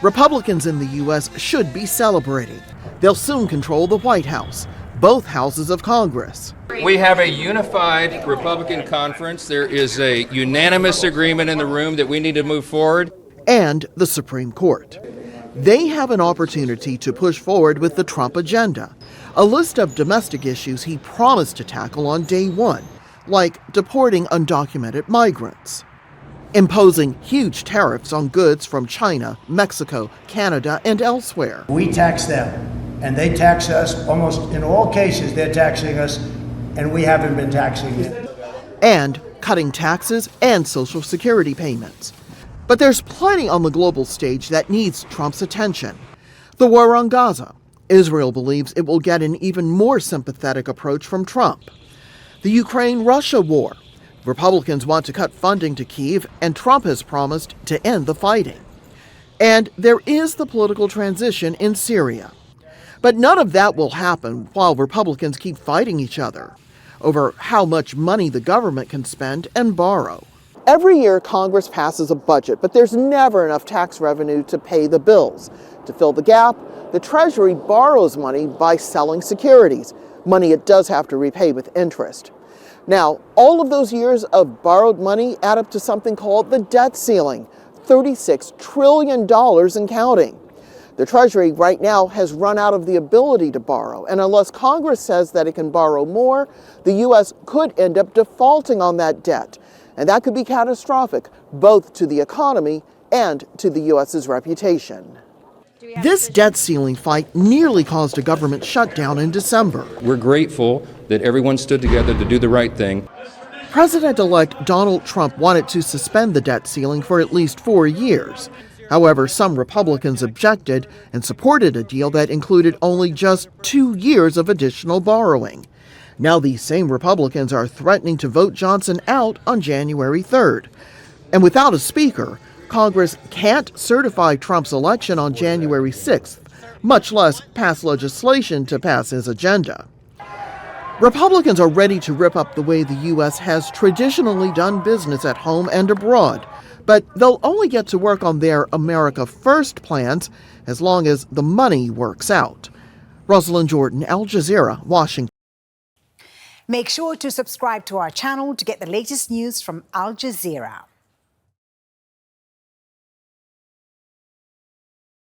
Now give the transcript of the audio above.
Republicans in the U.S. should be celebrating. They'll soon control the White House, both houses of Congress. We have a unified Republican conference. There is a unanimous agreement in the room that we need to move forward. And the Supreme Court. They have an opportunity to push forward with the Trump agenda, a list of domestic issues he promised to tackle on day one, like deporting undocumented migrants, imposing huge tariffs on goods from China, Mexico, Canada, and elsewhere. We tax them, and they tax us. Almost in all cases, they're taxing us, and we haven't been taxing them. And cutting taxes and Social Security payments. But there's plenty on the global stage that needs Trump's attention. The war on Gaza. Israel believes it will get an even more sympathetic approach from Trump. The Ukraine-Russia war. Republicans want to cut funding to Kyiv, and Trump has promised to end the fighting. And there is the political transition in Syria. But none of that will happen while Republicans keep fighting each other over how much money the government can spend and borrow. Every year, Congress passes a budget, but there's never enough tax revenue to pay the bills. To fill the gap, the Treasury borrows money by selling securities, money it does have to repay with interest. Now, all of those years of borrowed money add up to something called the debt ceiling, $36 trillion and counting. The Treasury right now has run out of the ability to borrow, and unless Congress says that it can borrow more, the U.S. could end up defaulting on that debt. And that could be catastrophic, both to the economy and to the U.S.'s reputation. This debt ceiling fight nearly caused a government shutdown in December. We're grateful that everyone stood together to do the right thing. President-elect Donald Trump wanted to suspend the debt ceiling for at least 4 years. However, some Republicans objected and supported a deal that included only just 2 years of additional borrowing. Now these same Republicans are threatening to vote Johnson out on January 3rd. And without a speaker, Congress can't certify Trump's election on January 6th, much less pass legislation to pass his agenda. Republicans are ready to rip up the way the U.S. has traditionally done business at home and abroad, but they'll only get to work on their America First plans as long as the money works out. Rosiland, Al Jazeera, Washington. Make sure to subscribe to our channel to get the latest news from Al Jazeera.